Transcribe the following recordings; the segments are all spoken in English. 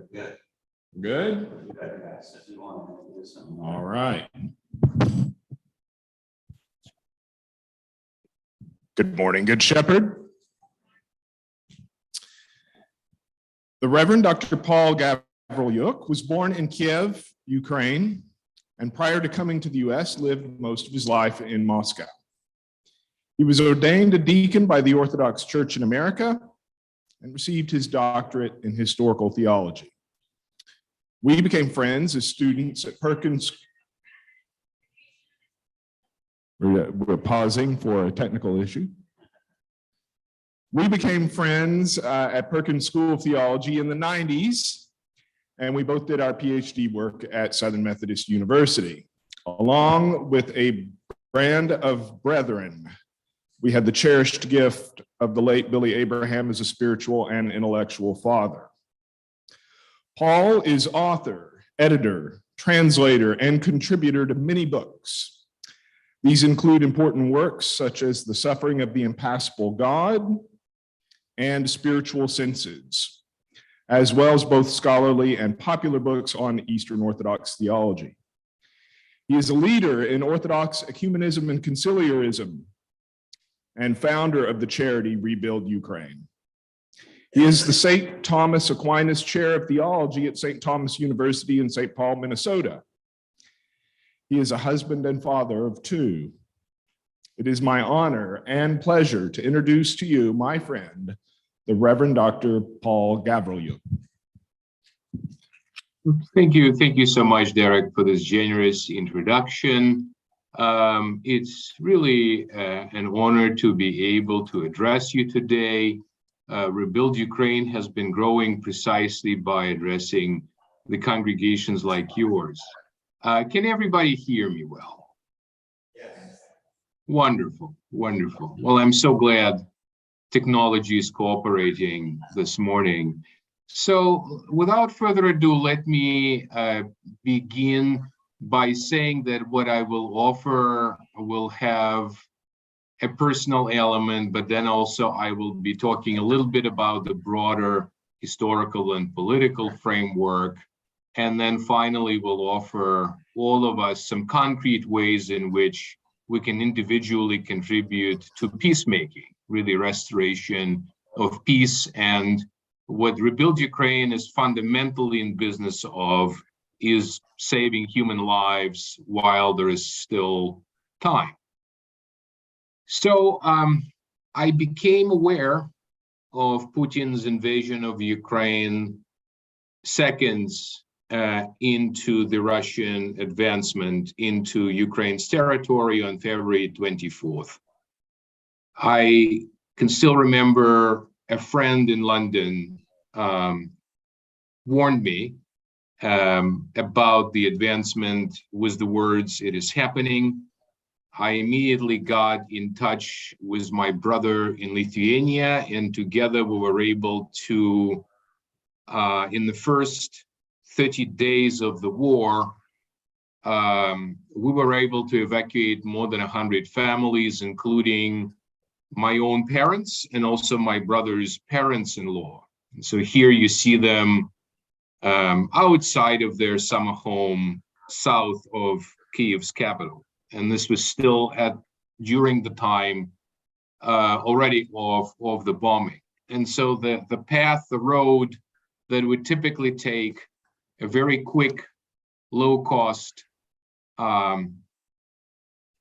Good. Good? All right. Good morning, Good Shepherd. The Reverend Dr. Paul Gavrilyuk was born in Kiev, Ukraine, and prior to coming to the U.S., lived most of his life in Moscow. He was ordained a deacon by the Orthodox Church in America and received his doctorate in historical theology. We became friends as students at Perkins. We're pausing for a technical issue. We became friends at Perkins School of Theology in the 90s, and we both did our PhD work at Southern Methodist University. Along with a band of brethren, we had the cherished gift of the late Billy Abraham as a spiritual and intellectual father. Paul is author, editor, translator, and contributor to many books. These include important works such as The Suffering of the Impassible God and Spiritual Senses, as well as both scholarly and popular books on Eastern Orthodox theology. He is a leader in Orthodox ecumenism and conciliarism and founder of the charity Rebuild Ukraine. He is the St. Thomas Aquinas Chair of Theology at St. Thomas University in St. Paul, Minnesota. He is a husband and father of two. It is my honor and pleasure to introduce to you my friend, the Reverend Dr. Paul Gavrilyuk. Thank you so much, Derek, for this generous introduction. It's really an honor to be able to address you today. Rebuild Ukraine has been growing precisely by addressing the congregations like yours. Can everybody hear me well? Yes. Wonderful, wonderful. Well, I'm so glad technology is cooperating this morning. So without further ado, let me begin by saying that what I will offer will have a personal element, but then also I will be talking a little bit about the broader historical and political framework. And then finally, we'll offer all of us some concrete ways in which we can individually contribute to peacemaking, really restoration of peace. And what Rebuild Ukraine is fundamentally in business of is saving human lives while there is still time. So I became aware of Putin's invasion of Ukraine seconds into the Russian advancement into Ukraine's territory on February 24th. I can still remember a friend in London warned me about the advancement with the words, "It is happening." I immediately got in touch with my brother in Lithuania, and together we were able to, in the first 30 days of the war, we were able to evacuate more than 100 families, including my own parents and also my brother's parents-in-law. So here you see them outside of their summer home south of Kiev's capital. And this was still during the time already of the bombing. And so the path, the road that would typically take a very quick, low-cost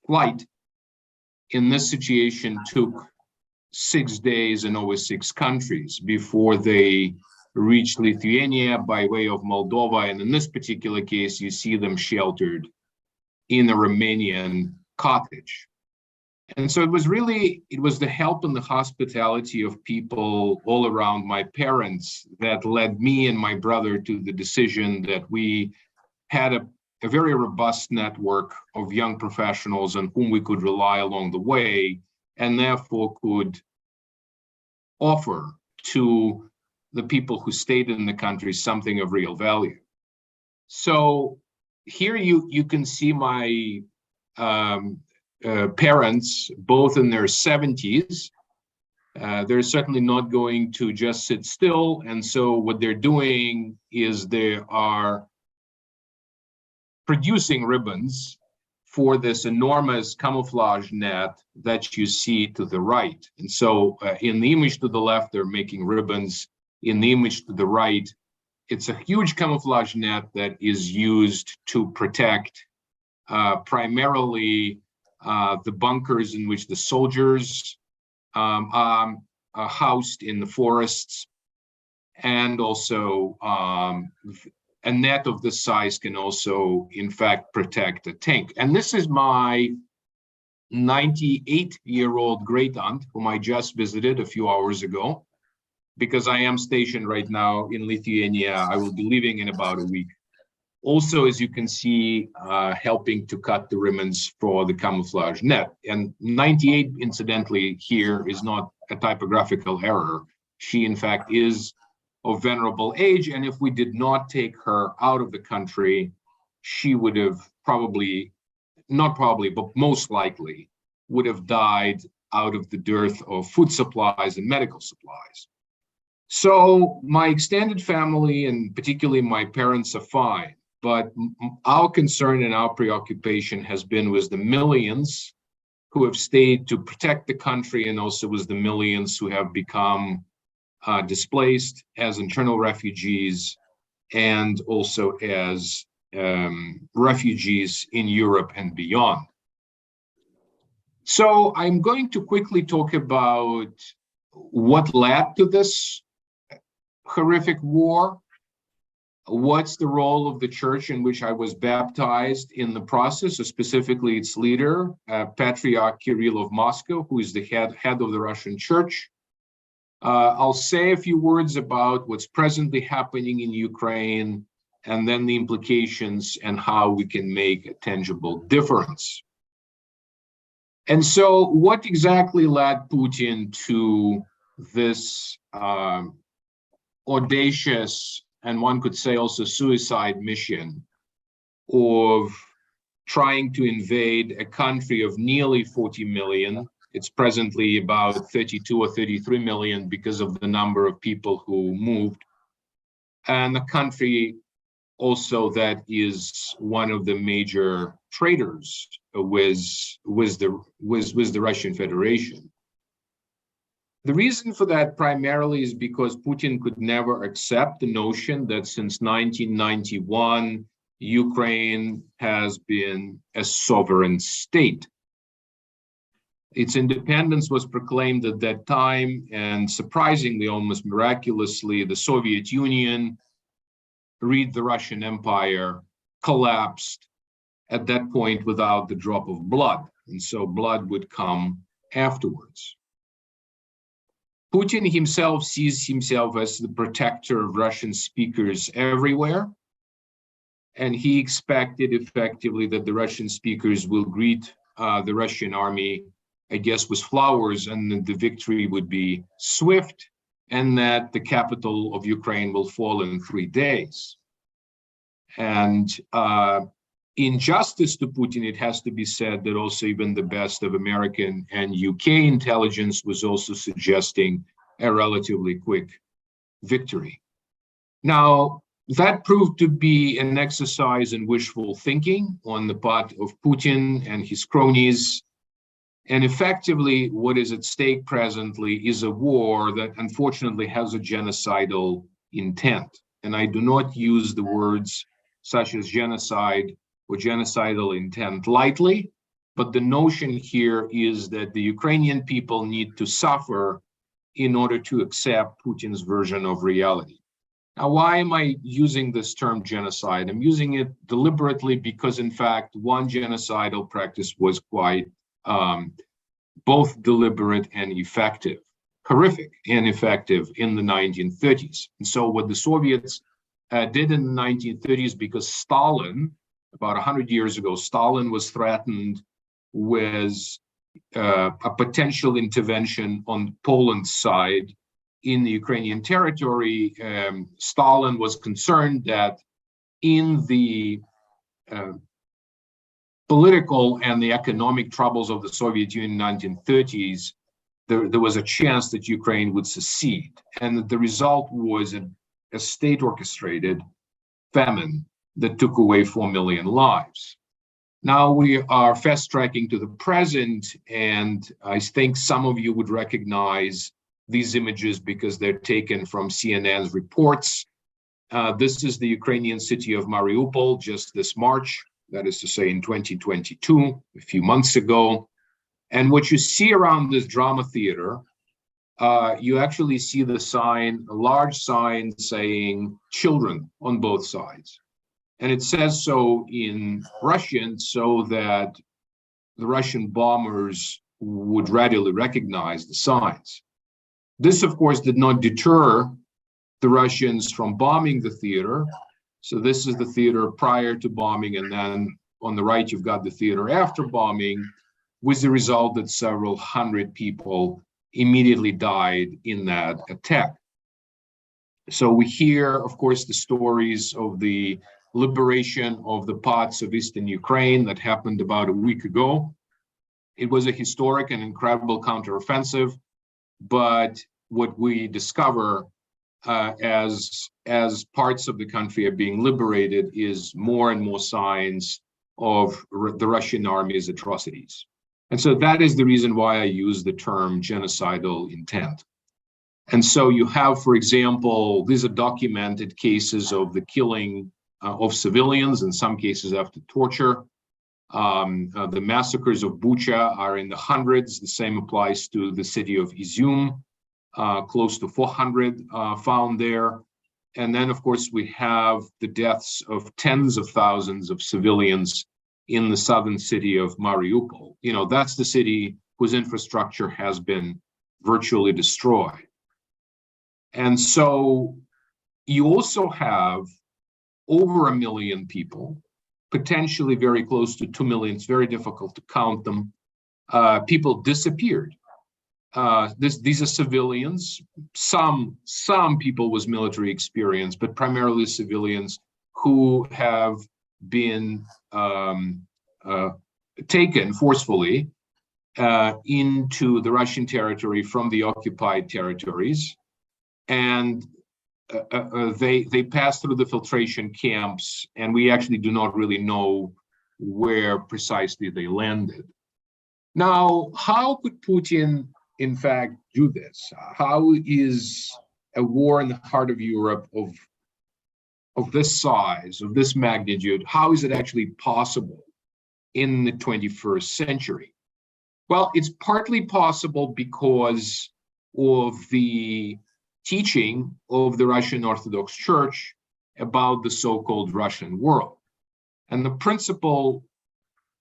flight in this situation took 6 days and over 6 countries before they reached Lithuania by way of Moldova. And in this particular case, you see them sheltered in a Romanian cottage. And so it was the help and the hospitality of people all around my parents that led me and my brother to the decision that we had a very robust network of young professionals on whom we could rely along the way, and therefore could offer to the people who stayed in the country something of real value. So here you can see my parents, both in their 70s, They're certainly not going to just sit still. And so what they're doing is they are producing ribbons for this enormous camouflage net that you see to the right. And so in the image to the left, they're making ribbons. In the image to the right, it's a huge camouflage net that is used to protect primarily the bunkers in which the soldiers are housed in the forests, and also a net of this size can also, in fact, protect a tank. And this is my 98-year-old great aunt, whom I just visited a few hours ago, because I am stationed right now in Lithuania. I will be leaving in about a week. Also, as you can see, helping to cut the ribbons for the camouflage net. And 98, incidentally, here is not a typographical error. She, in fact, is of venerable age, and if we did not take her out of the country, she would have but most likely would have died out of the dearth of food supplies and medical supplies. So my extended family, and particularly my parents, are fine, but our concern and our preoccupation has been with the millions who have stayed to protect the country, and also with the millions who have become displaced as internal refugees, and also as refugees in Europe and beyond. So I'm going to quickly talk about what led to this horrific war, what's the role of the church in which I was baptized in the process, or specifically its leader, Patriarch Kirill of Moscow, who is the head of the Russian church. I'll say a few words about what's presently happening in Ukraine, and then the implications and how we can make a tangible difference. And so what exactly led Putin to this audacious, and one could say also suicide mission of trying to invade a country of nearly 40 million. It's presently about 32 or 33 million because of the number of people who moved, and a country also that is one of the major traders with the Russian Federation. The reason for that primarily is because Putin could never accept the notion that since 1991, Ukraine has been a sovereign state. Its independence was proclaimed at that time, and surprisingly, almost miraculously, the Soviet Union, read the Russian Empire, collapsed at that point without the drop of blood, and so blood would come afterwards. Putin himself sees himself as the protector of Russian speakers everywhere, and he expected effectively that the Russian speakers will greet the Russian army, I guess, with flowers, and that the victory would be swift, and that the capital of Ukraine will fall in 3 days. And in justice to Putin, it has to be said that also even the best of American and UK intelligence was also suggesting a relatively quick victory. Now, that proved to be an exercise in wishful thinking on the part of Putin and his cronies. And effectively, what is at stake presently is a war that unfortunately has a genocidal intent. And I do not use the words such as genocide or genocidal intent lightly, but the notion here is that the Ukrainian people need to suffer in order to accept Putin's version of reality. Now, why am I using this term genocide? I'm using it deliberately because, in fact, one genocidal practice was quite both deliberate and effective, horrific and effective in the 1930s. And so what the Soviets did in the 1930s, because Stalin, about 100 years ago, Stalin was threatened with a potential intervention on Poland's side in the Ukrainian territory. Stalin was concerned that in the political and the economic troubles of the Soviet Union in the 1930s, there was a chance that Ukraine would secede, and the result was a state-orchestrated famine that took away 4 million lives. Now we are fast-tracking to the present, and I think some of you would recognize these images because they're taken from CNN's reports. This is the Ukrainian city of Mariupol just this March, that is to say in 2022, a few months ago. And what you see around this drama theater, you actually see the sign, a large sign saying children on both sides. And it says so in Russian so that the Russian bombers would readily recognize the signs. This, of course, did not deter the Russians from bombing the theater. So this is the theater prior to bombing, and then on the right, you've got the theater after bombing, with the result that several hundred people immediately died in that attack. So we hear, of course, the stories of the liberation of the parts of eastern Ukraine that happened about a week ago. It was a historic and incredible counteroffensive, but what we discover as parts of the country are being liberated is more and more signs of the Russian army's atrocities. And so that is the reason why I use the term genocidal intent. And so you have, for example, these are documented cases of the killing of civilians, in some cases after torture. The massacres of Bucha are in the hundreds. The same applies to the city of Izum, close to 400 found there. And then, of course, we have the deaths of tens of thousands of civilians in the southern city of Mariupol. You know, that's the city whose infrastructure has been virtually destroyed. And so you also have over 1 million people, potentially very close to 2 million, it's very difficult to count them, people disappeared. These are civilians, some people with military experience, but primarily civilians who have been taken forcefully into the Russian territory from the occupied territories. And they pass through the filtration camps, and we actually do not really know where precisely they landed. Now, how could Putin, in fact, do this? How is a war in the heart of Europe of this size, of this magnitude, how is it actually possible in the 21st century? Well, it's partly possible because of the teaching of the Russian Orthodox Church about the so-called Russian world. And the principal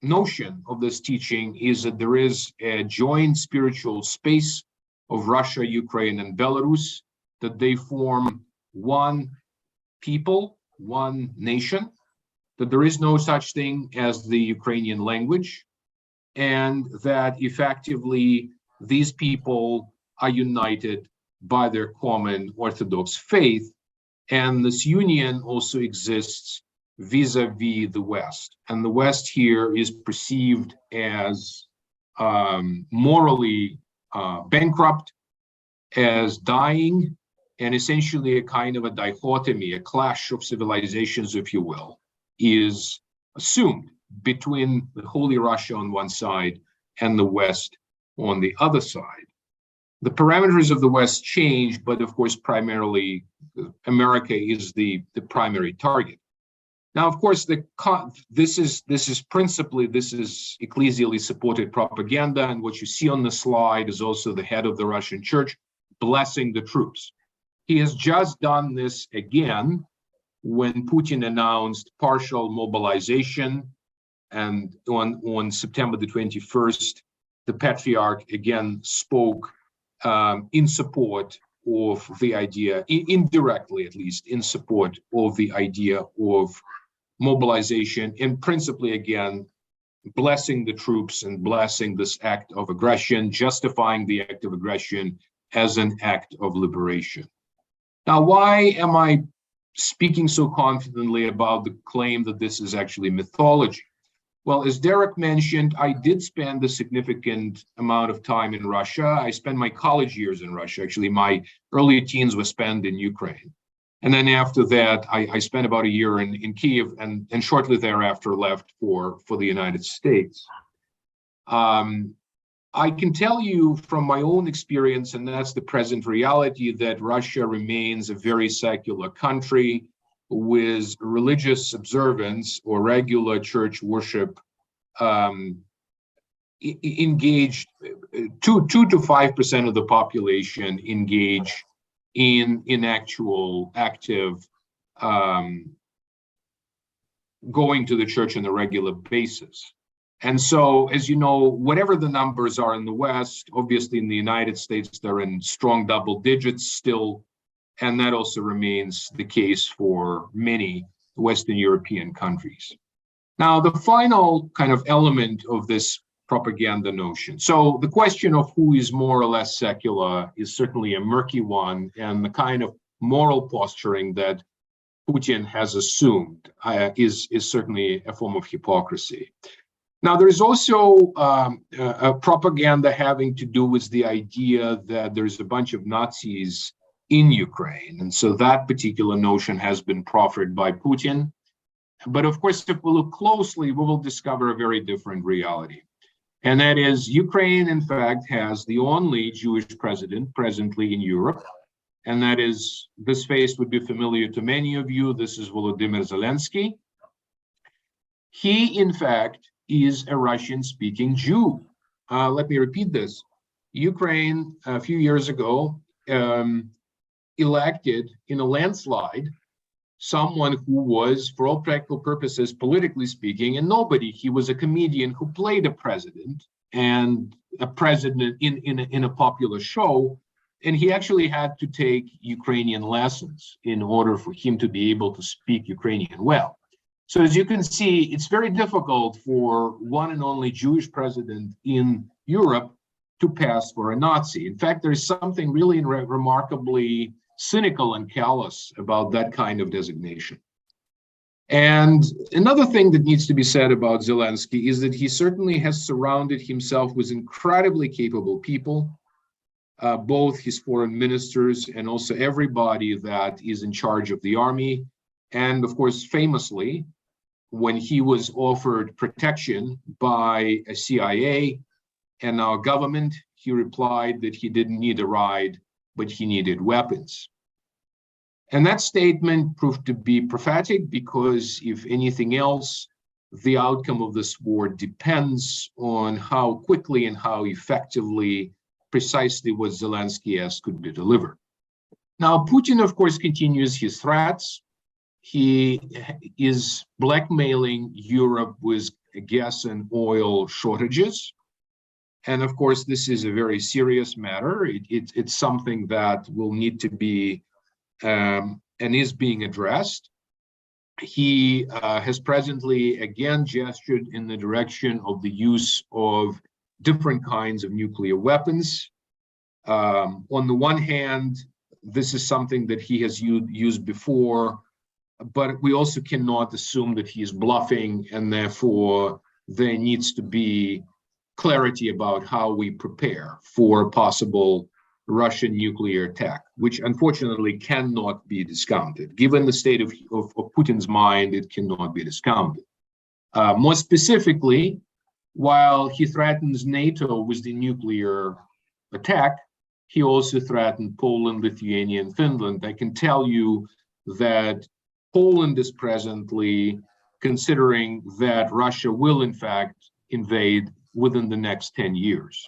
notion of this teaching is that there is a joint spiritual space of Russia, Ukraine, and Belarus, that they form one people, one nation, that there is no such thing as the Ukrainian language, and that effectively these people are united by their common Orthodox faith. And this union also exists vis-a-vis the West. And the West here is perceived as morally bankrupt, as dying, and essentially a kind of a dichotomy, a clash of civilizations, if you will, is assumed between the Holy Russia on one side and the West on the other side. The parameters of the West change, but of course, primarily America is the primary target. Now, of course, this is ecclesially supported propaganda, and what you see on the slide is also the head of the Russian Church blessing the troops. He has just done this again when Putin announced partial mobilization, and on September the 21st, the Patriarch again spoke in support of the idea, indirectly at least, in support of the idea of mobilization, and principally again blessing the troops and blessing this act of aggression, justifying the act of aggression as an act of liberation. Now, why am I speaking so confidently about the claim that this is actually mythology? Well, as Derek mentioned, I did spend a significant amount of time in Russia. I spent my college years in Russia. Actually, my early teens were spent in Ukraine. And then after that, I spent about a year in Kiev and shortly thereafter left for the United States. I can tell you from my own experience, and that's the present reality, that Russia remains a very secular country with religious observance or regular church worship engaged. 2 to 5% of the population engage in actual active going to the church on a regular basis. And so, as you know, whatever the numbers are in the West, obviously in the United States, they're in strong double digits still. And that also remains the case for many Western European countries. Now, the final kind of element of this propaganda notion. So the question of who is more or less secular is certainly a murky one, and the kind of moral posturing that Putin has assumed is certainly a form of hypocrisy. Now, there is also a propaganda having to do with the idea that there's a bunch of Nazis in Ukraine. And so that particular notion has been proffered by Putin. But of course, if we look closely, we will discover a very different reality. And that is, Ukraine, in fact, has the only Jewish president presently in Europe. And that is, this face would be familiar to many of you. This is Volodymyr Zelensky. He, in fact, is a Russian-speaking Jew. Let me repeat this. Ukraine, a few years ago, elected in a landslide someone who was, for all practical purposes, politically speaking, a nobody. He was a comedian who played a president, and a president in a popular show, and he actually had to take Ukrainian lessons in order for him to be able to speak Ukrainian well. So as you can see, it's very difficult for one and only Jewish president in Europe to pass for a Nazi. In fact, there's something really remarkably cynical and callous about that kind of designation. And another thing that needs to be said about Zelensky is that he certainly has surrounded himself with incredibly capable people, both his foreign ministers and also everybody that is in charge of the army. And of course, famously, when he was offered protection by a CIA and our government, he replied that he didn't need a ride, but he needed weapons. And that statement proved to be prophetic because, if anything else, the outcome of this war depends on how quickly and how effectively precisely what Zelensky asked could be delivered. Now, Putin, of course, continues his threats. He is blackmailing Europe with gas and oil shortages. And of course, this is a very serious matter. It's something that will need to be and is being addressed. He has presently again gestured in the direction of the use of different kinds of nuclear weapons. On the one hand, this is something that he has used before, but we also cannot assume that he is bluffing, and therefore there needs to be clarity about how we prepare for a possible Russian nuclear attack, which unfortunately cannot be discounted. Given the state of Putin's mind, it cannot be discounted. More specifically, while he threatens NATO with the nuclear attack, he also threatened Poland, Lithuania, and Finland. I can tell you that Poland is presently considering that Russia will, in fact, invade within the next 10 years.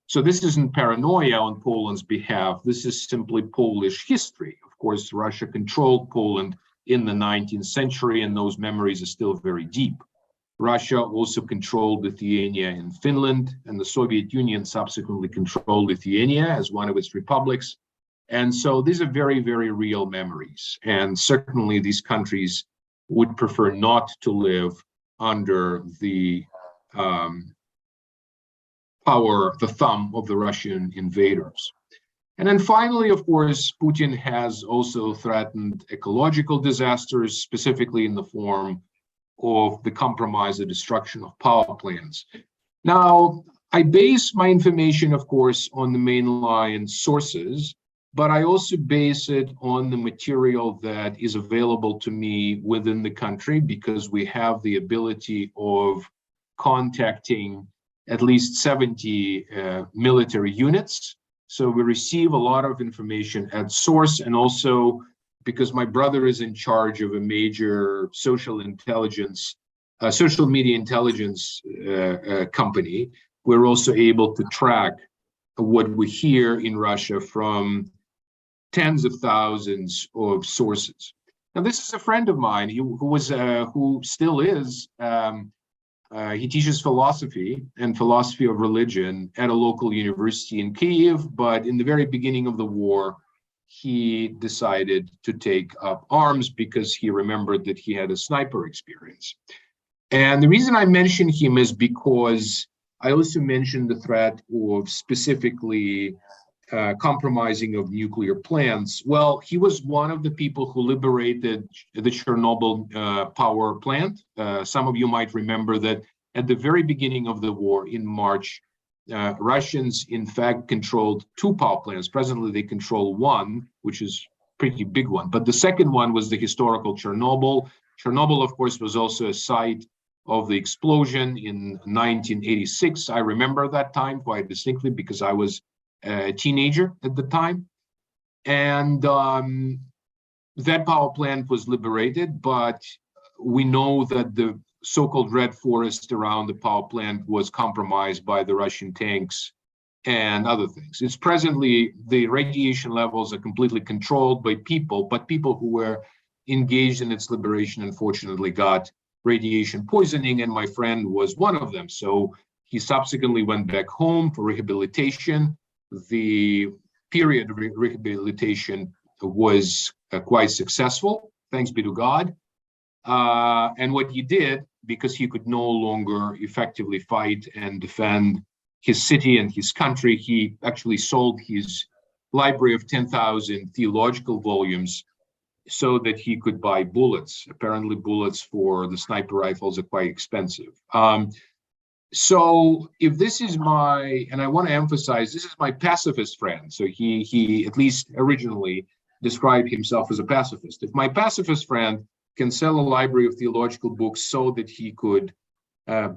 So this isn't paranoia on Poland's behalf. This is simply Polish history. Of course, Russia controlled Poland in the 19th century, and those memories are still very deep. Russia also controlled Lithuania and Finland, and the Soviet Union subsequently controlled Lithuania as one of its republics. And so these are very, very real memories. And certainly these countries would prefer not to live under the power, the thumb of the Russian invaders. And then finally, of course, Putin has also threatened ecological disasters, specifically in the form of the compromise, the destruction of power plants. Now, I base my information, of course, on the mainline sources, but I also base it on the material that is available to me within the country, because we have the ability of contacting at least 70 military units. So we receive a lot of information at source, and also because my brother is in charge of a major social media intelligence company, we're also able to track what we hear in Russia from tens of thousands of sources. Now, this is a friend of mine who still is. He teaches philosophy and philosophy of religion at a local university in Kyiv, but in the very beginning of the war, he decided to take up arms because he remembered that he had a sniper experience. And the reason I mention him is because I also mentioned the threat of specifically compromising of nuclear plants. Well, he was one of the people who liberated the Chernobyl power plant. Some of you might remember that at the very beginning of the war in March, Russians, in fact, controlled 2 power plants. Presently, they control 1, which is a pretty big one. But the second one was the historical Chernobyl. Chernobyl, of course, was also a site of the explosion in 1986. I remember that time quite distinctly because I was a teenager at the time. And that power plant was liberated, but we know that the so-called red forest around the power plant was compromised by the Russian tanks and other things. It's presently, the radiation levels are completely controlled by people, but people who were engaged in its liberation, unfortunately, got radiation poisoning, and my friend was one of them. So he subsequently went back home for rehabilitation. The period of rehabilitation was quite successful, thanks be to God. And what he did, because he could no longer effectively fight and defend his city and his country, he actually sold his library of 10,000 theological volumes so that he could buy bullets. Apparently, bullets for the sniper rifles are quite expensive. So if this is and I want to emphasize, this is my pacifist friend. So he at least originally described himself as a pacifist. If my pacifist friend can sell a library of theological books so that he could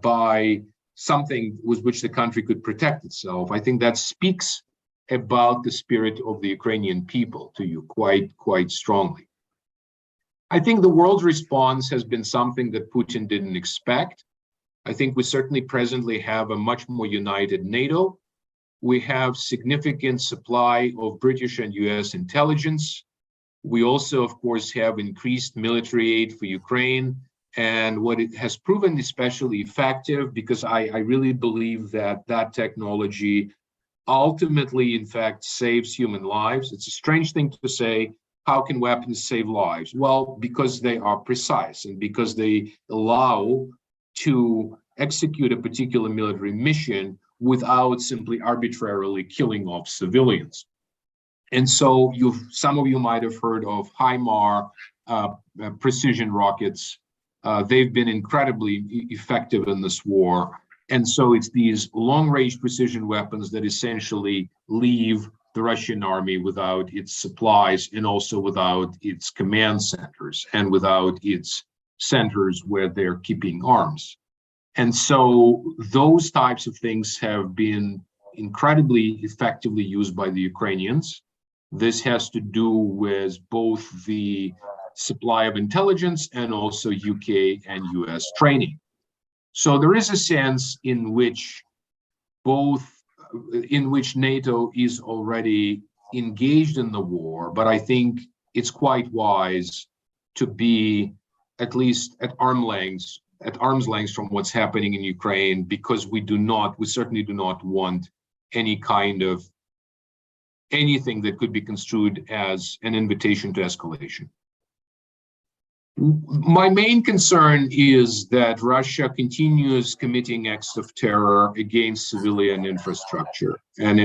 buy something with which the country could protect itself, I think that speaks about the spirit of the Ukrainian people to you quite strongly. I think the world's response has been something that Putin didn't expect. I think we certainly presently have a much more united NATO. We have significant supply of British and US intelligence. We also, of course, have increased military aid for Ukraine. And what it has proven especially effective, because I really believe that that technology ultimately, in fact, saves human lives. It's a strange thing to say. How can weapons save lives? Well, because they are precise and because they allow to execute a particular military mission without simply arbitrarily killing off civilians. And so some of you might have heard of HIMAR precision rockets. They've been incredibly effective in this war. And so it's these long-range precision weapons that essentially leave the Russian army without its supplies and also without its command centers and without its centers where they're keeping arms. And so those types of things have been incredibly effectively used by the Ukrainians. This has to do with both the supply of intelligence and also UK and US training. So there is a sense in which NATO is already engaged in the war, but I think it's quite wise to be at least at arm's length from what's happening in Ukraine, because we certainly do not want any kind of anything that could be construed as an invitation to escalation. My main concern is that Russia continues committing acts of terror against civilian infrastructure, and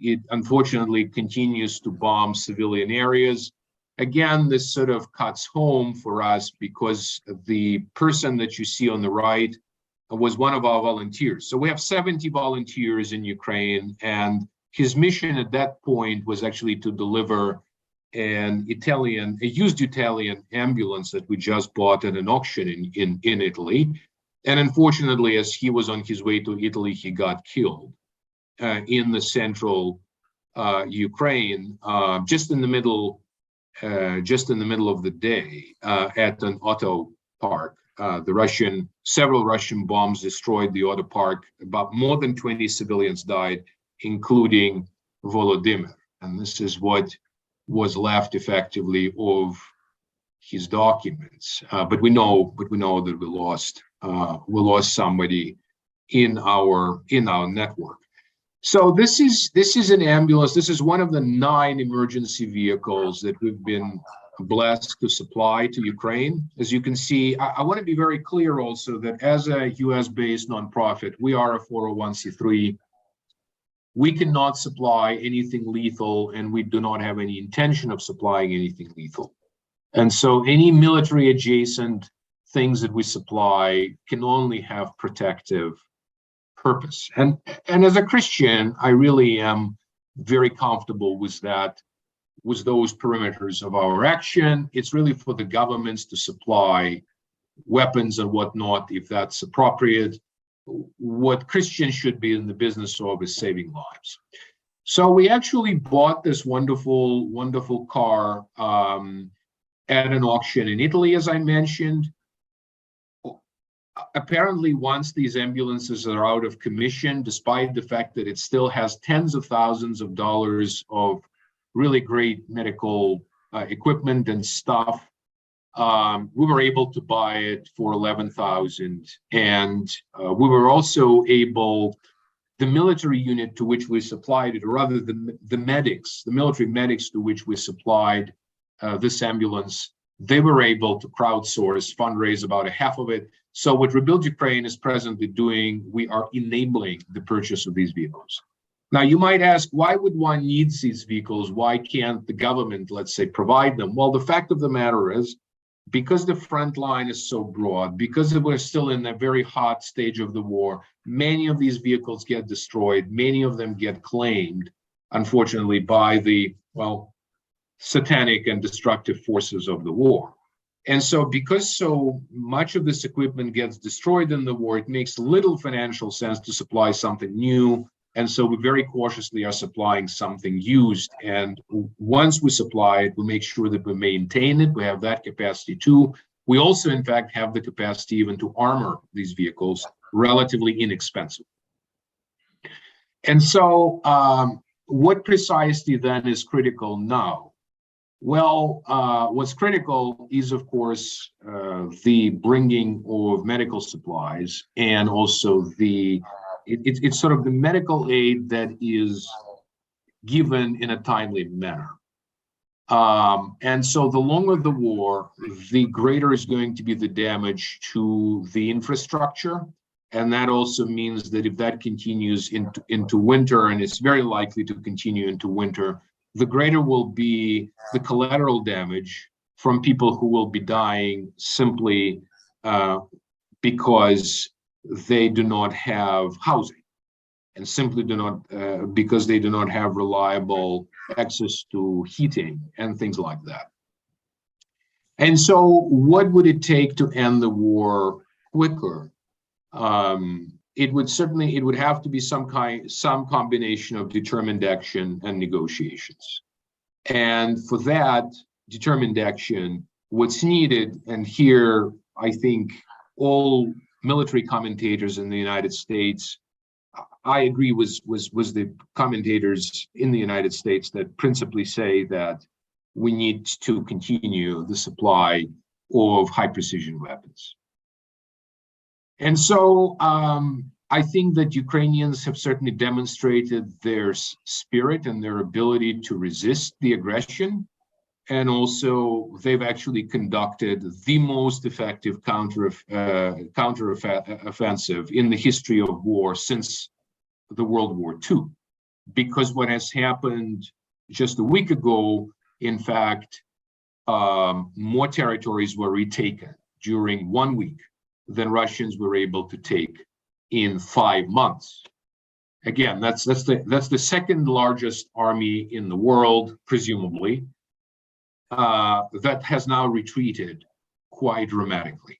it unfortunately continues to bomb civilian areas. again, this sort of cuts home for us because the person that you see on the right was one of our volunteers. So we have 70 volunteers in Ukraine, and his mission at that point was actually to deliver a used Italian ambulance that we just bought at an auction in Italy. And unfortunately, as he was on his way to Italy, he got killed in the central Ukraine, just in the middle of the day at an auto park. Several Russian bombs destroyed the auto park. About more than 20 civilians died, including Volodymyr. And this is what was left effectively of his documents. But we know that we lost somebody in our network. So this is an ambulance. This is one of the 9 emergency vehicles that we've been blessed to supply to Ukraine. As you can see, I want to be very clear also that as a US-based nonprofit, we are a 401c3. We cannot supply anything lethal, and we do not have any intention of supplying anything lethal. And so any military adjacent things that we supply can only have protective purpose. And as a Christian, I really am very comfortable with that, with those perimeters of our action. It's really for the governments to supply weapons and whatnot, if that's appropriate. What Christians should be in the business of is saving lives. So we actually bought this wonderful, wonderful car at an auction in Italy, as I mentioned. Apparently, once these ambulances are out of commission, despite the fact that it still has tens of thousands of dollars of really great medical equipment and stuff, we were able to buy it for $11,000. And we were also able, the military unit to which we supplied it, or rather the military medics to which we supplied this ambulance, they were able to crowdsource, fundraise about half of it. So what Rebuild Ukraine is presently doing, we are enabling the purchase of these vehicles. Now, you might ask, why would one need these vehicles? Why can't the government, let's say, provide them? Well, the fact of the matter is, because the front line is so broad, because we're still in a very hot stage of the war, many of these vehicles get destroyed. Many of them get claimed, unfortunately, by the, well, satanic and destructive forces of the war. And so because so much of this equipment gets destroyed in the war, it makes little financial sense to supply something new. And so we very cautiously are supplying something used. And once we supply it, we make sure that we maintain it. We have that capacity too. We also, in fact, have the capacity even to armor these vehicles relatively inexpensive. And so what precisely then is critical now? Well, what's critical is, of course, the bringing of medical supplies, and also it's sort of the medical aid that is given in a timely manner. And so the longer the war, the greater is going to be the damage to the infrastructure. And that also means that if that continues into winter, and it's very likely to continue into winter, the greater will be the collateral damage from people who will be dying simply because they do not have housing, and simply do not, because they do not have reliable access to heating and things like that. And so what would it take to end the war quicker? It would have to be some combination of determined action and negotiations. And for that determined action, what's needed, and here I think all military commentators in the United States, I agree with the commentators in the United States that principally say that we need to continue the supply of high precision weapons. And so I think that Ukrainians have certainly demonstrated their spirit and their ability to resist the aggression. And also they've actually conducted the most effective counteroffensive in the history of war since the World War II. Because what has happened just a week ago, in fact, more territories were retaken during 1 week than Russians were able to take in 5 months. Again, that's the second largest army in the world, presumably, that has now retreated quite dramatically.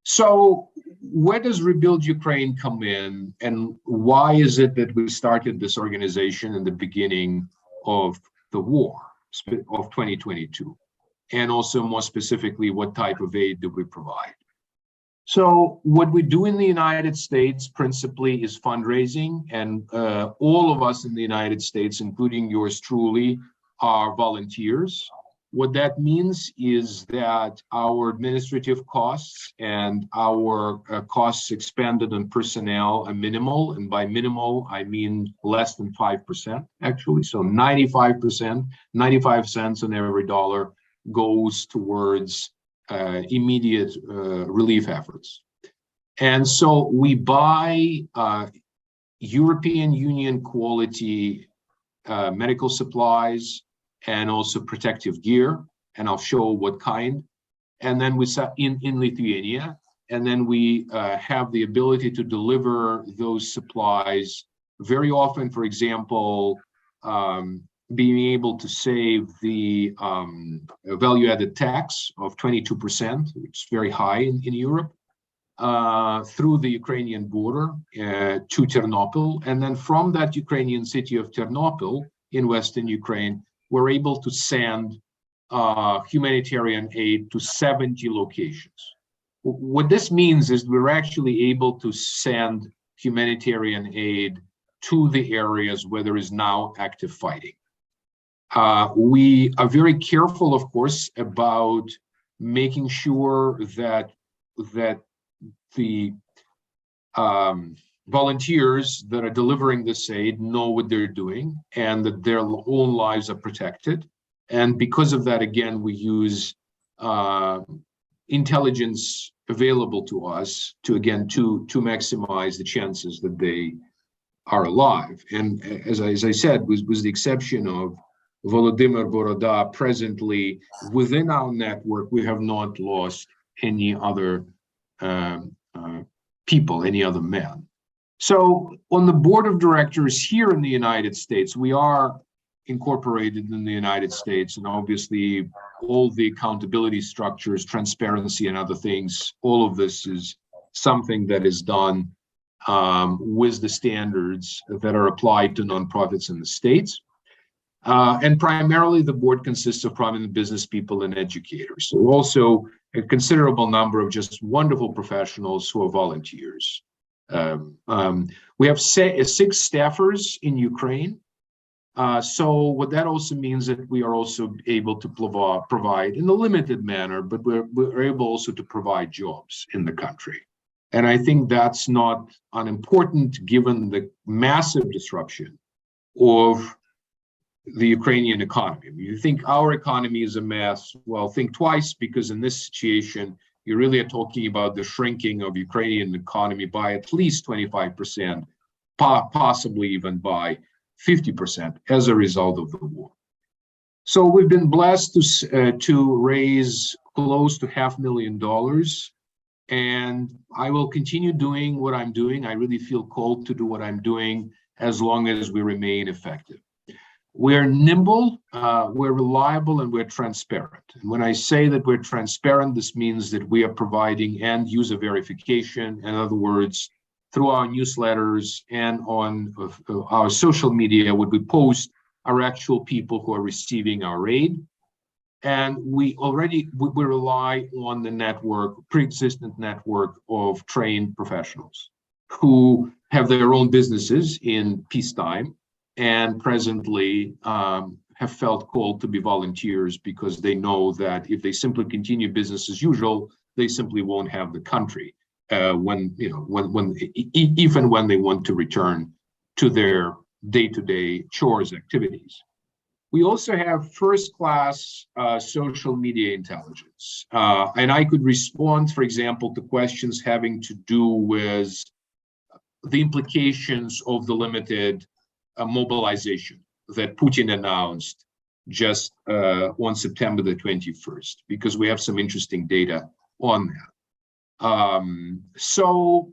So where does Rebuild Ukraine come in, and why is it that we started this organization in the beginning of the war of 2022? And also more specifically, what type of aid do we provide? So what we do in the United States principally is fundraising, and all of us in the United States, including yours truly, are volunteers. What that means is that our administrative costs and our costs expended on personnel are minimal, and by minimal, I mean less than 5%, actually. So 95%, 95 cents on every dollar goes towards immediate relief efforts. And so we buy European Union quality medical supplies and also protective gear, and I'll show what kind. And then we set in Lithuania, and then we have the ability to deliver those supplies very often. For example, being able to save the value-added tax of 22%, which is very high in Europe, through the Ukrainian border to Ternopil. And then from that Ukrainian city of Ternopil in Western Ukraine, we're able to send humanitarian aid to 70 locations. What this means is we're actually able to send humanitarian aid to the areas where there is now active fighting. We are very careful, of course, about making sure that the volunteers that are delivering this aid know what they're doing and that their own lives are protected. And because of that, again, we use intelligence available to us to maximize the chances that they are alive. And as I said, with the exception of Volodymyr Boroda, presently within our network, we have not lost any other people, any other men. So on the board of directors here in the United States, we are incorporated in the United States, and obviously all the accountability structures, transparency and other things, all of this is something that is done with the standards that are applied to nonprofits in the States. And primarily the board consists of prominent business people and educators. So also a considerable number of just wonderful professionals who are volunteers. We have 6 staffers in Ukraine. So what that also means that we are also able to provide in a limited manner, but we're able also to provide jobs in the country. And I think that's not unimportant given the massive disruption of the Ukrainian economy. You think our economy is a mess, well, think twice, because in this situation, you really are talking about the shrinking of Ukrainian economy by at least 25%, possibly even by 50% as a result of the war. So we've been blessed to raise close to $500,000, and I will continue doing what I'm doing. I really feel called to do what I'm doing as long as we remain effective. We're nimble, we're reliable, and we're transparent. And when I say that we're transparent, this means that we are providing end user verification. In other words, through our newsletters and on our social media, what we post are actual people who are receiving our aid. And we rely on the network, pre-existent network of trained professionals who have their own businesses in peacetime, and presently have felt called to be volunteers because they know that if they simply continue business as usual, they simply won't have the country even when they want to return to their day-to-day chores activities. We also have first-class social media intelligence, and I could respond, for example, to questions having to do with the implications of the limited mobilization that Putin announced just on September the 21st, because we have some interesting data on that. So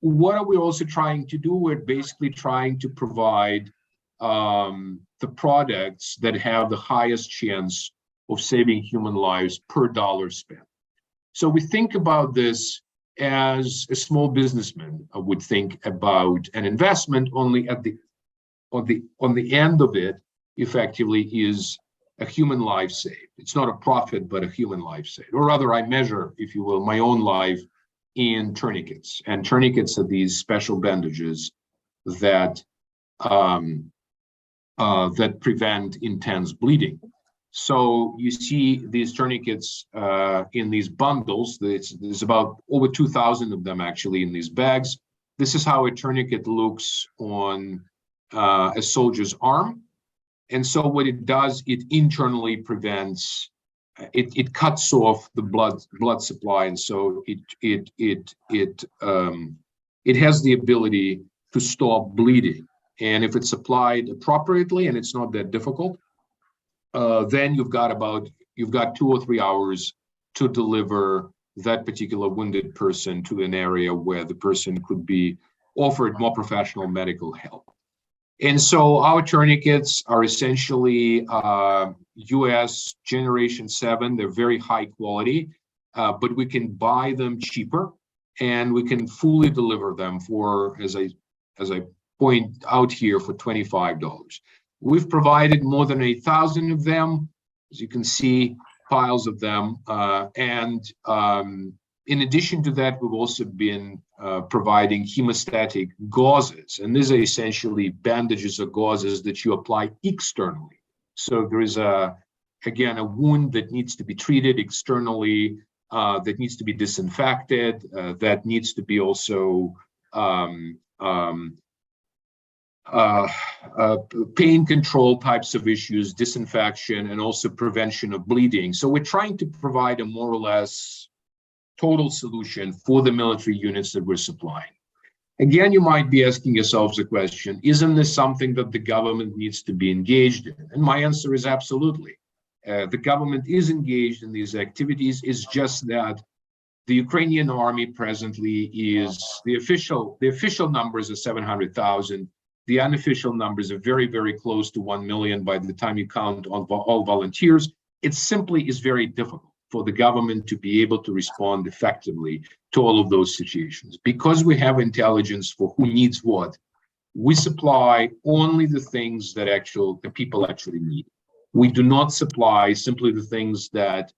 what are we also trying to do? We're basically trying to provide the products that have the highest chance of saving human lives per dollar spent. So we think about this as a small businessman would think about an investment, only at on the end of it effectively is a human life saved. It's not a profit, but a human life saved. Or rather, I measure, if you will, my own life in tourniquets. And tourniquets are these special bandages that that prevent intense bleeding. So you see these tourniquets in these bundles. There's about over 2,000 of them actually in these bags. This is how a tourniquet looks on a soldier's arm. And so what it does, it internally prevents, it cuts off the blood supply, and so it has the ability to stop bleeding. And if it's applied appropriately, and it's not that difficult, then you've got 2 or 3 hours to deliver that particular wounded person to an area where the person could be offered more professional medical help. And so our tourniquets are essentially US Generation 7. They're very high quality, but we can buy them cheaper, and we can fully deliver them for, as I point out here, for $25. We've provided more than 8,000 of them, as you can see, piles of them. In addition to that, we've also been providing hemostatic gauzes. And these are essentially bandages or gauzes that you apply externally. So there is, again, a wound that needs to be treated externally, that needs to be disinfected, that needs to be also pain control types of issues, disinfection, and also prevention of bleeding. So we're trying to provide a more or less total solution for the military units that we're supplying. Again, you might be asking yourselves the question, isn't this something that the government needs to be engaged in? And my answer is absolutely. The government is engaged in these activities. It's just that the Ukrainian army presently is, the official numbers are 700,000. The unofficial numbers are very, very close to 1 million by the time you count on all volunteers. It simply is very difficult for the government to be able to respond effectively to all of those situations. Because we have intelligence for who needs what, we supply only the things that the people actually need. We do not supply simply the things that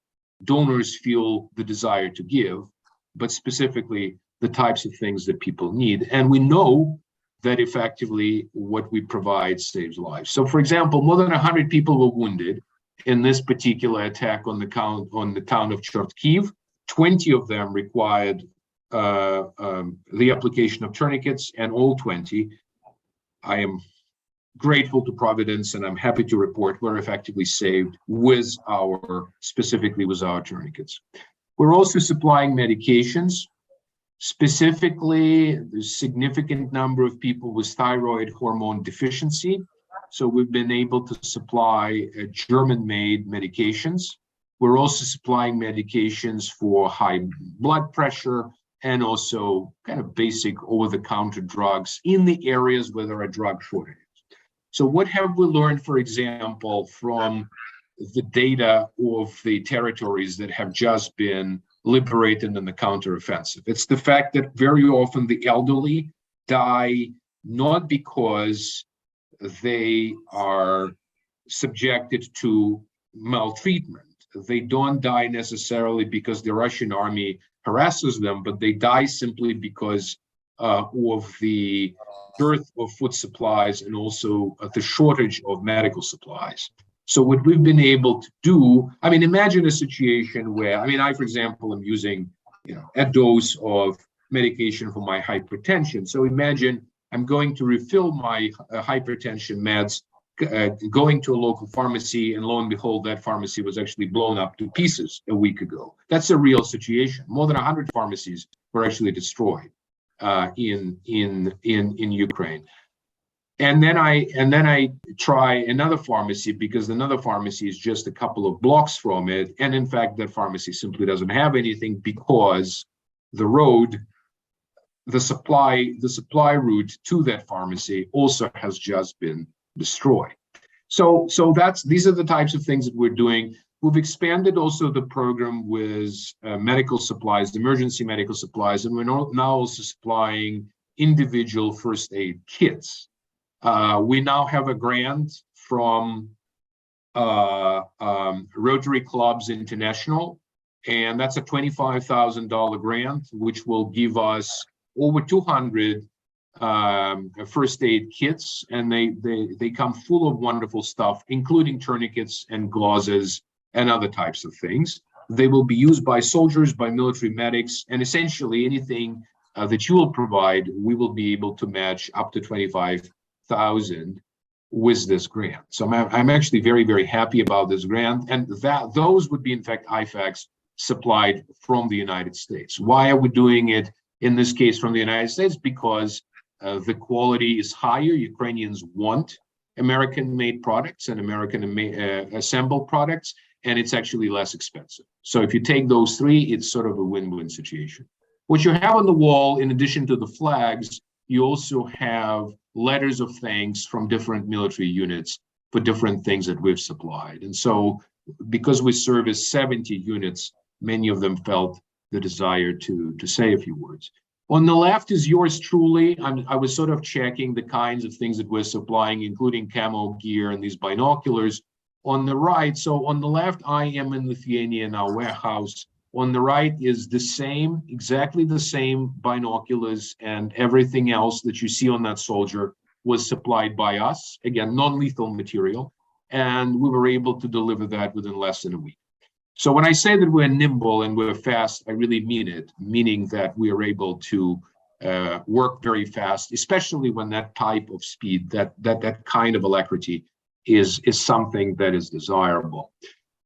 donors feel the desire to give, but specifically the types of things that people need. And we know that effectively what we provide saves lives. So for example, more than 100 people were wounded in this particular attack on the town of Chertkiv. 20 of them required the application of tourniquets, and all 20, I am grateful to Providence, and I'm happy to report, were effectively saved specifically with our tourniquets. We're also supplying medications. Specifically, there's a significant number of people with thyroid hormone deficiency. So we've been able to supply German-made medications. We're also supplying medications for high blood pressure and also kind of basic over-the-counter drugs in the areas where there are drug shortages. So what have we learned, for example, from the data of the territories that have just been liberated in the counteroffensive? It's the fact that very often the elderly die not because they are subjected to maltreatment. They don't die necessarily because the Russian army harasses them, but they die simply because of the dearth of food supplies and also the shortage of medical supplies. So what we've been able to do, I mean, imagine a situation where, I, for example, am using, a dose of medication for my hypertension. So imagine I'm going to refill my hypertension meds, going to a local pharmacy, and lo and behold, that pharmacy was actually blown up to pieces a week ago. That's a real situation. More than 100 pharmacies were actually destroyed in Ukraine. And then I try another pharmacy, because another pharmacy is just a couple of blocks from it. And in fact, that pharmacy simply doesn't have anything, because the road, the supply route to that pharmacy also has just been destroyed. So these are the types of things that we're doing. We've expanded also the program with medical supplies, emergency medical supplies, and we're now also supplying individual first aid kits. We now have a grant from Rotary Clubs International, and that's a $25,000 grant, which will give us over 200 first aid kits, and they come full of wonderful stuff, including tourniquets and gauzes and other types of things. They will be used by soldiers, by military medics, and essentially anything that you will provide, we will be able to match up to 25,000 with this grant. So I'm actually very, very happy about this grant, and those would be in fact IFACs supplied from the United States. Why are we doing it in this case from the United States? Because the quality is higher. Ukrainians want American-made products and American-assembled products, and it's actually less expensive. So if you take those three, it's sort of a win-win situation. What you have on the wall, in addition to the flags, you also have letters of thanks from different military units for different things that we've supplied. And so because we service 70 units, many of them felt the desire to say a few words. On the left is yours truly. I was sort of checking the kinds of things that we're supplying, including camo gear and these binoculars. On the right, so on the left, I am in Lithuania in our warehouse. On the right is the same, exactly the same binoculars, and everything else that you see on that soldier was supplied by us. Again, non-lethal material, and we were able to deliver that within less than a week. So when I say that we're nimble and we're fast, I really mean it, meaning that we are able to work very fast, especially when that type of speed, that kind of alacrity is something that is desirable.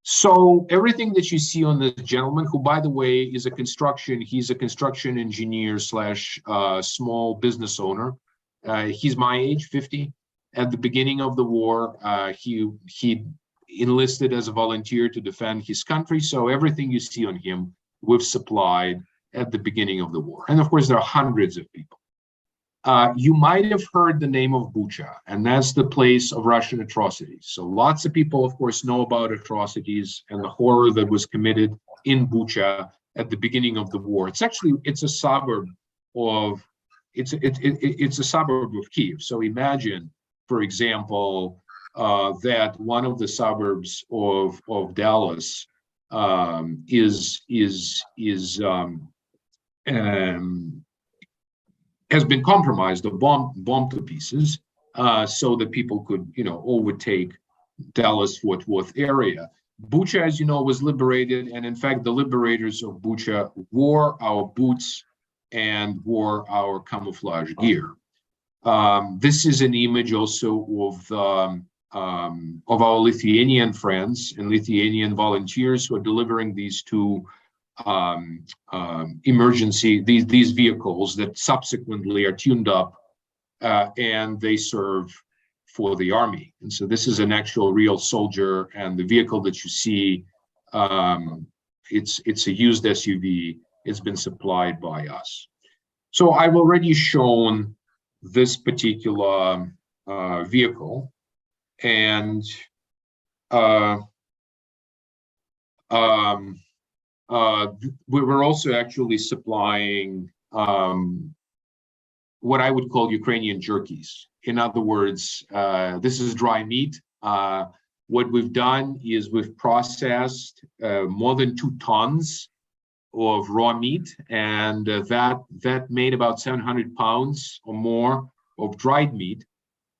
So everything that you see on this gentleman, who, by the way, he's a construction engineer slash small business owner. He's my age, 50. At the beginning of the war, he enlisted as a volunteer to defend his country. So everything you see on him, we've supplied at the beginning of the war. And of course, there are hundreds of people. You might have heard the name of Bucha, and that's the place of Russian atrocities. So lots of people, of course, know about atrocities and the horror that was committed in Bucha at the beginning of the war. It's a suburb of, it's a suburb of Kyiv. So imagine, for example, that one of the suburbs of Dallas has been compromised or bombed to pieces, so that people could, overtake Dallas-Fort Worth area. Bucha, as you know, was liberated, and in fact, the liberators of Bucha wore our boots and wore our camouflage gear. This is an image also of our Lithuanian friends and Lithuanian volunteers who are delivering these two these vehicles that subsequently are tuned up and they serve for the army. And so this is an actual real soldier, and the vehicle that you see, it's a used SUV. It's been supplied by us. So I've already shown this particular vehicle, and we were also actually supplying what I would call Ukrainian jerkies. In other words, this is dry meat. What we've done is we've processed more than 2 tons of raw meat, and that made about 700 pounds or more of dried meat.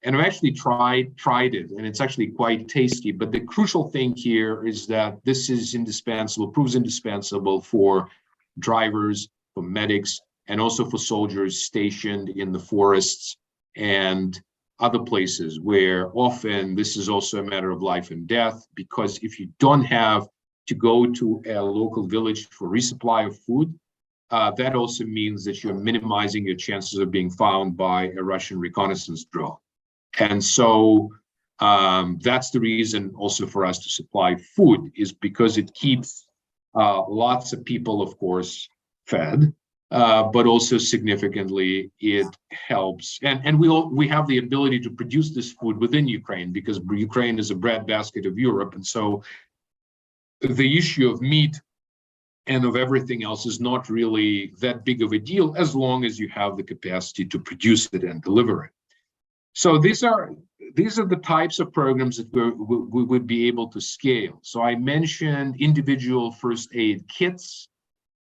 And I've actually tried it, and it's actually quite tasty. But the crucial thing here is that this is indispensable, proves indispensable for drivers, for medics, and also for soldiers stationed in the forests and other places where often this is also a matter of life and death, because if you don't have to go to a local village for resupply of food, that also means that you're minimizing your chances of being found by a Russian reconnaissance drone. And so that's the reason also for us to supply food, is because it keeps lots of people, of course, fed, but also significantly it helps. And we have the ability to produce this food within Ukraine, because Ukraine is a breadbasket of Europe. And so the issue of meat and of everything else is not really that big of a deal, as long as you have the capacity to produce it and deliver it. So these are the types of programs that we would be able to scale. So I mentioned individual first aid kits.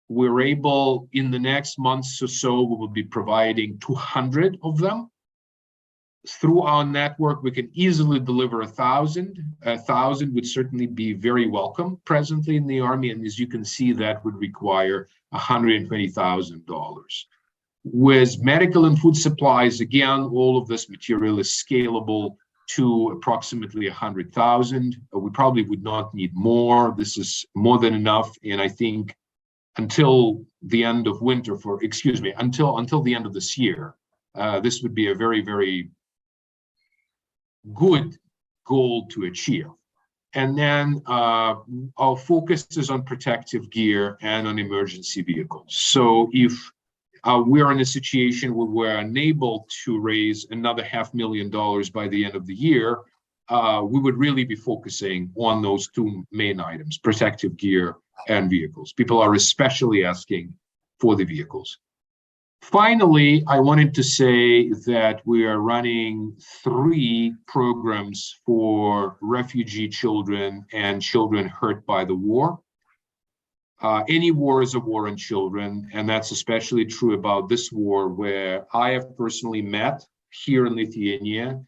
We're able, in the next months or so, we will be providing 200 of them. Through our network, we can easily deliver 1,000. 1,000 would certainly be very welcome presently in the Army, and as you can see, that would require $120,000. With medical and food supplies, again, all of this material is scalable to approximately 100,000. We probably would not need more. This is more than enough, and I think until the end of winter, until the end of this year, this would be a very, very good goal to achieve. And then our focus is on protective gear and on emergency vehicles. So if we're in a situation where we're unable to raise another $500,000 by the end of the year, we would really be focusing on those two main items, protective gear and vehicles. People are especially asking for the vehicles. Finally, I wanted to say that we are running 3 programs for refugee children and children hurt by the war. Any war is a war on children, and that's especially true about this war, where I have personally met here in Lithuania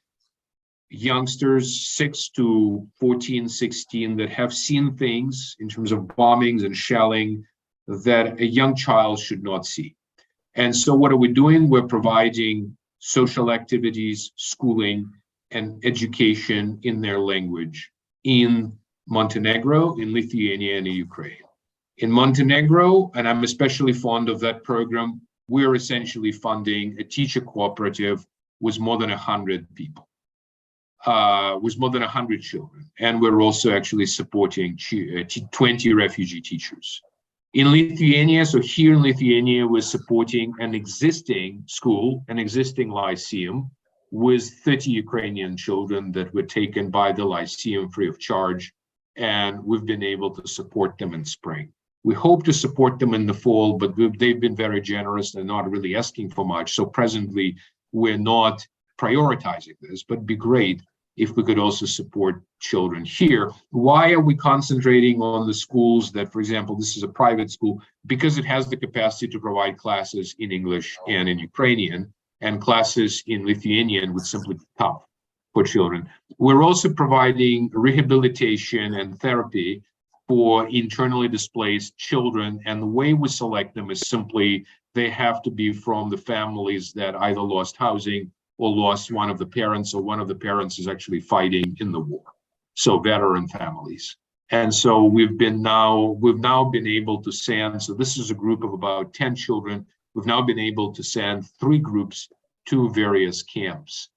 youngsters 6 to 14, 16 that have seen things in terms of bombings and shelling that a young child should not see. And so what are we doing? We're providing social activities, schooling, and education in their language in Montenegro, in Lithuania, and in Ukraine. In Montenegro, and I'm especially fond of that program, we're essentially funding a teacher cooperative with more than 100 people, with more than 100 children. And we're also actually supporting 20 refugee teachers. In Lithuania, so here in Lithuania, we're supporting an existing school, an existing lyceum, with 30 Ukrainian children that were taken by the lyceum free of charge, and we've been able to support them in spring. We hope to support them in the fall, but they've been very generous and not really asking for much. So presently, we're not prioritizing this, but it'd be great if we could also support children here. Why are we concentrating on the schools that, for example, this is a private school? Because it has the capacity to provide classes in English and in Ukrainian, and classes in Lithuanian would simply be tough for children. We're also providing rehabilitation and therapy for internally displaced children, and the way we select them is simply they have to be from the families that either lost housing or lost one of the parents, or one of the parents is actually fighting in the war. So veteran families. And so we've now been able to send, so this is a group of about 10 children. We've now been able to send 3 groups to various camps.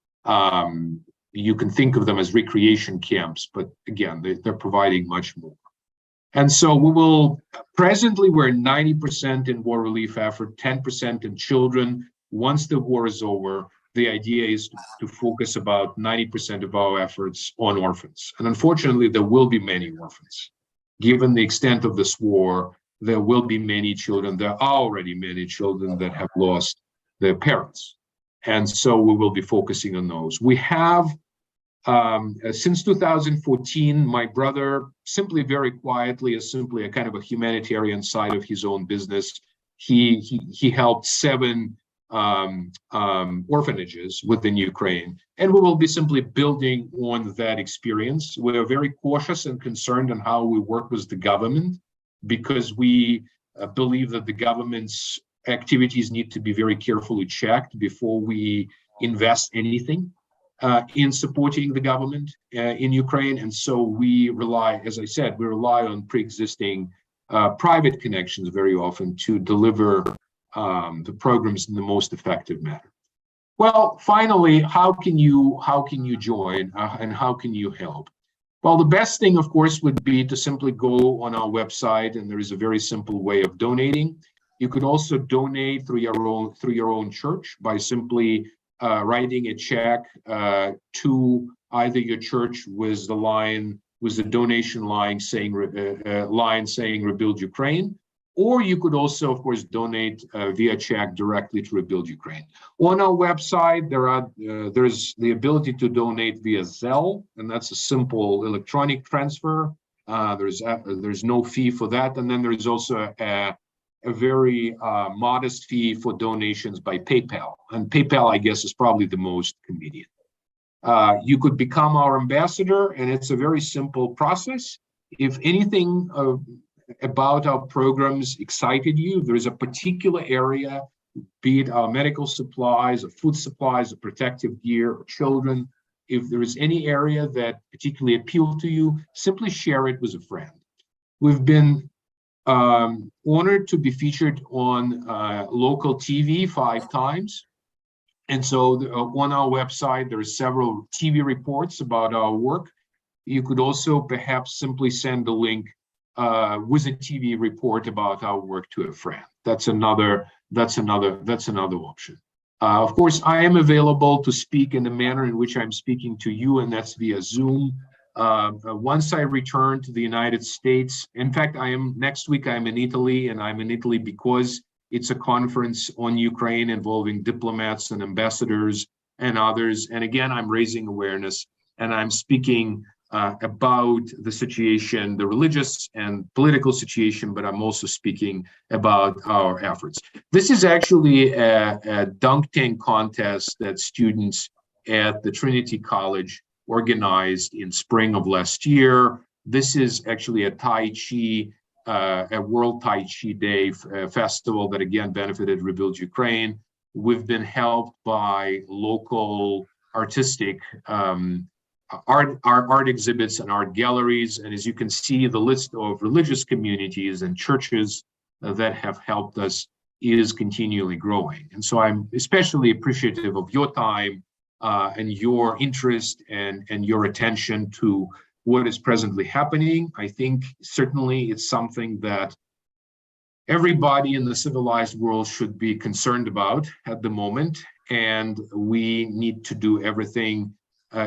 You can think of them as recreation camps, but again, they're providing much more. And so presently we're 90% in war relief effort, 10% in children. Once the war is over, the idea is to focus about 90% of our efforts on orphans. And unfortunately, there will be many orphans. Given the extent of this war, there will be many children. There are already many children that have lost their parents. And so we will be focusing on those. We have, since 2014, my brother, simply very quietly, as simply a kind of a humanitarian side of his own business, he helped 7 orphanages within Ukraine, and we will be simply building on that experience. We are very cautious and concerned on how we work with the government, because we believe that the government's activities need to be very carefully checked before we invest anything in supporting the government in Ukraine. And so we rely, as I said, we rely on pre-existing private connections very often to deliver the programs in the most effective manner. Well, finally, how can you join and how can you help? Well, the best thing, of course, would be to simply go on our website, and there is a very simple way of donating. You could also donate through your own church by simply writing a check to either your church with the donation line saying Rebuild Ukraine, or you could also, of course, donate via check directly to Rebuild Ukraine. On our website, there's the ability to donate via Zelle, and that's a simple electronic transfer. There's no fee for that, and then there's also a very modest fee for donations by PayPal, and PayPal, I guess, is probably the most convenient. You could become our ambassador, and it's a very simple process. If anything about our programs excited you, there is a particular area, be it our medical supplies or food supplies or protective gear or children, if there is any area that particularly appealed to you, simply share it with a friend. We've been honored to be featured on local TV 5 times. And so on our website, there are several TV reports about our work. You could also perhaps simply send a link with a TV report about our work to a friend. That's another option. Of course, I am available to speak in the manner in which I'm speaking to you, and that's via Zoom. Once I return to the United States, in fact, next week I'm in Italy, and I'm in Italy because it's a conference on Ukraine involving diplomats and ambassadors and others. And again, I'm raising awareness, and I'm speaking about the situation, the religious and political situation, but I'm also speaking about our efforts. This is actually a dunk tank contest that students at the Trinity College organized in spring of last year. This is actually a Tai Chi, a World Tai Chi Day festival that again benefited Rebuild Ukraine. We've been helped by local artistic art exhibits and art galleries, and as you can see, the list of religious communities and churches that have helped us is continually growing. And so I'm especially appreciative of your time and your interest and your attention to what is presently happening. I think certainly it's something that everybody in the civilized world should be concerned about at the moment, and we need to do everything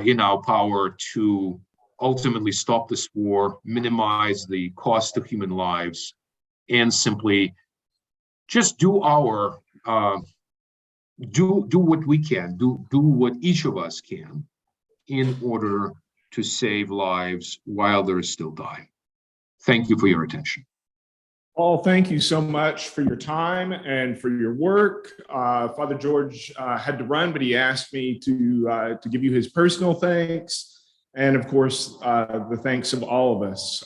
in our power to ultimately stop this war, minimize the cost of human lives, and simply just do what we can, do what each of us can in order to save lives while there is still time. Thank you for your attention. Paul, thank you so much for your time and for your work. Father George had to run, but he asked me to give you his personal thanks, and of course, the thanks of all of us.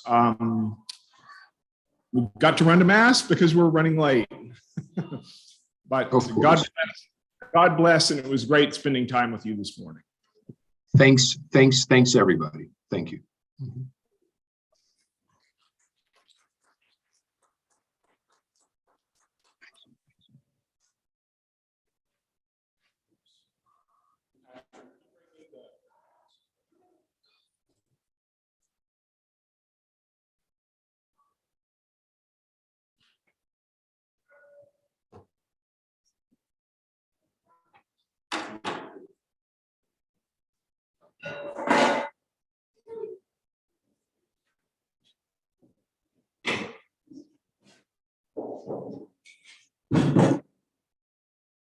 We got to run to Mass because we're running late. But God bless, and it was great spending time with you this morning. Thanks, everybody. Thank you.